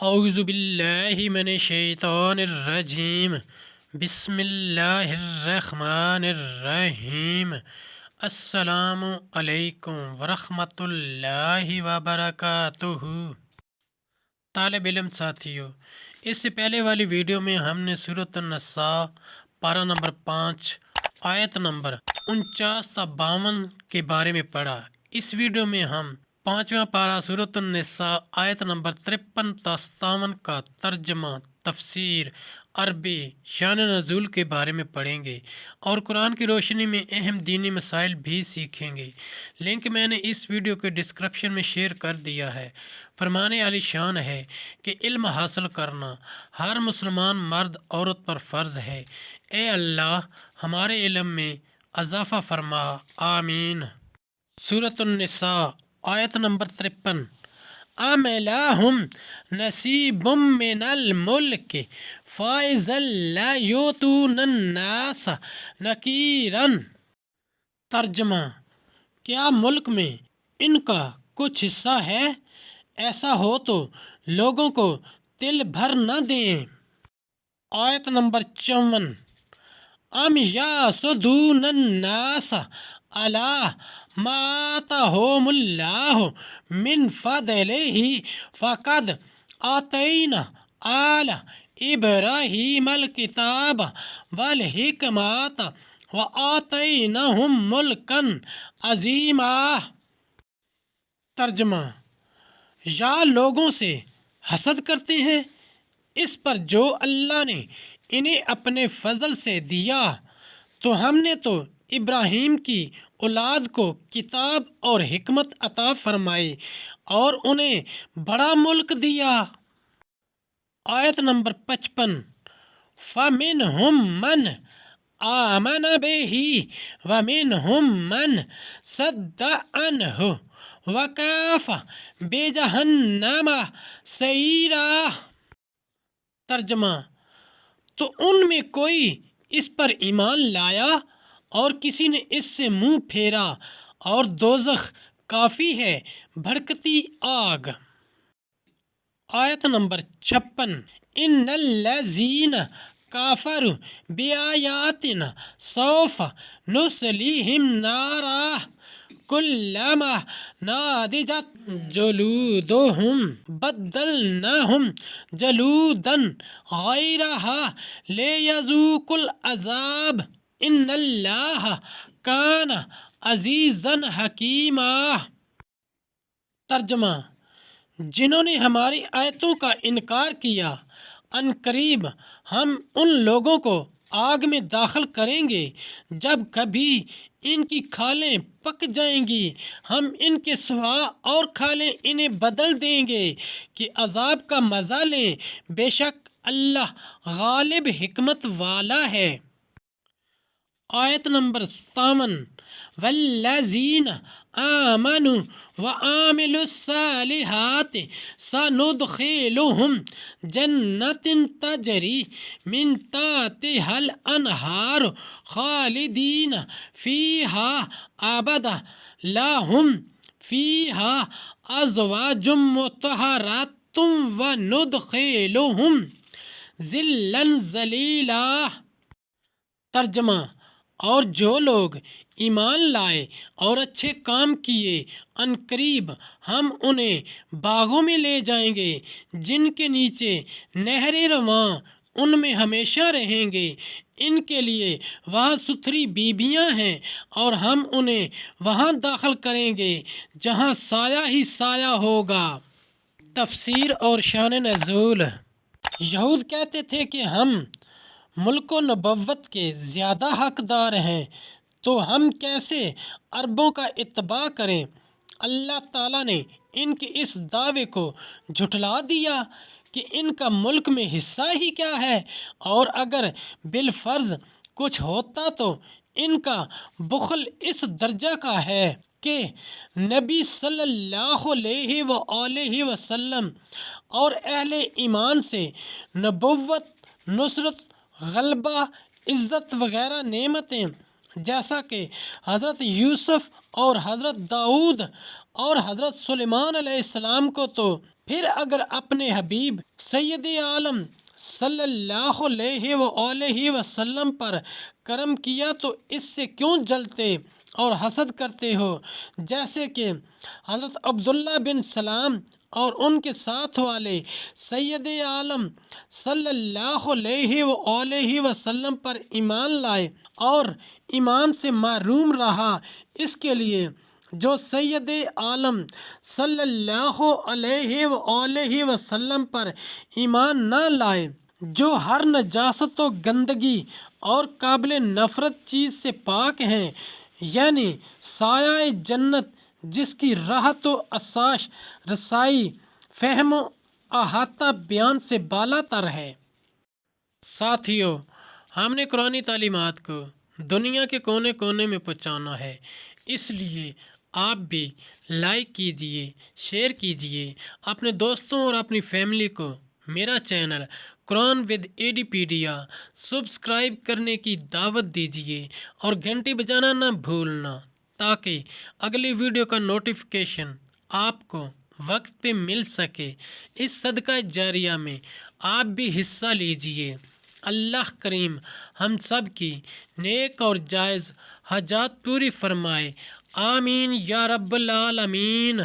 اعوذ باللہ من الشیطان الرجیم بسم اللہ الرحمن الرحیم السلام علیکم ورحمۃ اللہ وبرکاتہ۔ طالب علم ساتھیو، اس سے پہلے والی ویڈیو میں ہم نے سورۃ النساء پارہ نمبر 5 آیت نمبر 49 تا 52 کے بارے میں پڑھا۔ اس ویڈیو میں ہم 5واں پارہ سورۃ النساء آیت نمبر 53 تا 57 کا ترجمہ، تفسیر، عربی، شان نزول کے بارے میں پڑھیں گے اور قرآن کی روشنی میں اہم دینی مسائل بھی سیکھیں گے۔ لنک میں نے اس ویڈیو کے ڈسکرپشن میں شیئر کر دیا ہے۔ فرمانے علی شان ہے کہ علم حاصل کرنا ہر مسلمان مرد عورت پر فرض ہے۔ اے اللہ ہمارے علم میں اضافہ فرما، آمین۔ سورۃ النساء آیت نمبر 53۔ ام لہم نصیب من الملک فاذا لا یؤتون الناس نقیرا۔ ترجمہ: کیا ملک میں ان کا کچھ حصہ ہے؟ ایسا ہو تو لوگوں کو تل بھر نہ دیں۔ آیت نمبر 54۔ ام یحسدون الناس علی ما آتاہم اللہ من فضلہ فقد آتینا آل ابراہیم الکتاب والحکمۃ وآتیناہم ملکا عظیما۔ ترجمہ: یا لوگوں سے حسد کرتے ہیں اس پر جو اللہ نے انہیں اپنے فضل سے دیا، تو ہم نے تو ابراہیم کی اولاد کو کتاب اور حکمت عطا فرمائی اور انہیں بڑا ملک دیا۔ آیت نمبر 55۔ فَمِنْهُمْ مَنْ آمَنَ بِهِ وَمِنْهُمْ مَنْ صَدَّ عَنْهُ وَكَفَىٰ بِجَهَنَّمَ سَعِيرًا۔ ترجمہ: تو ان میں کوئی اس پر ایمان لایا اور کسی نے اس سے منہ پھیرا، اور دوزخ کافی ہے بھڑکتی آگ۔ آیت نمبر 56۔ ان الذین کفروا بآیاتنا سوف نصلیہم نارا کلما نضجت جلودہم بدلناہم جلودا غیرہا لیذوقوا العذاب ان اللہ کان عزیزا حکیما۔ ترجمہ: جنہوں نے ہماری آیتوں کا انکار کیا، عنقریب ہم ان لوگوں کو آگ میں داخل کریں گے۔ جب کبھی ان کی کھالیں پک جائیں گی، ہم ان کے سوا اور کھالیں انہیں بدل دیں گے کہ عذاب کا مزہ لیں۔ بے شک اللہ غالب حکمت والا ہے۔ آیت نمبر 57۔ والذین آمنوا وعملوا الصالحات سندخلهم جنات تجری من تحتها الانہار خالدین فیہا ابدا لہم فیہا ازواج مطہرات وندخلهم ظلا ظلیلا۔ ترجمہ: اور جو لوگ ایمان لائے اور اچھے کام کیے، عنقریب ہم انہیں باغوں میں لے جائیں گے جن کے نیچے نہریں رواں، ان میں ہمیشہ رہیں گے۔ ان کے لیے وہاں ستھری بیویاں ہیں اور ہم انہیں وہاں داخل کریں گے جہاں سایہ ہی سایہ ہوگا۔ تفسیر اور شان نزول۔ یہود کہتے تھے کہ ہم ملک و نبوت کے زیادہ حقدار ہیں، تو ہم کیسے عربوں کا اتباع کریں؟ اللہ تعالیٰ نے ان کے اس دعوے کو جھٹلا دیا کہ ان کا ملک میں حصہ ہی کیا ہے، اور اگر بالفرض کچھ ہوتا تو ان کا بخل اس درجہ کا ہے کہ نبی صلی اللہ علیہ وآلہ وسلم اور اہل ایمان سے نبوت، نصرت، غلبہ، عزت وغیرہ نعمتیں جیسا کہ حضرت یوسف اور حضرت داؤد اور حضرت سلیمان علیہ السلام کو تو پھر اگر اپنے حبیب سید عالم صلی اللہ علیہ وآلہ وسلم پر کرم کیا تو اس سے کیوں جلتے اور حسد کرتے ہو؟ جیسے کہ حضرت عبداللہ بن سلام اور ان کے ساتھ والے سید عالم صلی اللہ علیہ وآلہ وسلم پر ایمان لائے اور ایمان سے محروم رہا، اس کے لیے جو سید عالم صلی اللہ علیہ وآلہ وسلم پر ایمان نہ لائے، جو ہر نجاست و گندگی اور قابل نفرت چیز سے پاک ہیں، یعنی سایہ جنت جس کی راحت و آسائش، رسائی، فہم و احاطہ بیان سے بالا تر ہے۔ ساتھیو، ہم نے قرآنی تعلیمات کو دنیا کے کونے کونے میں پہنچانا ہے، اس لیے آپ بھی لائک کیجئے، شیئر کیجئے، اپنے دوستوں اور اپنی فیملی کو میرا چینل قرآن ود ایڈیپیڈیا سبسکرائب کرنے کی دعوت دیجئے اور گھنٹی بجانا نہ بھولنا، تاکہ اگلی ویڈیو کا نوٹیفیکیشن آپ کو وقت پہ مل سکے۔ اس صدقہ جاریہ میں آپ بھی حصہ لیجئے۔ اللہ کریم ہم سب کی نیک اور جائز حاجات پوری فرمائے، آمین یا رب العالمین۔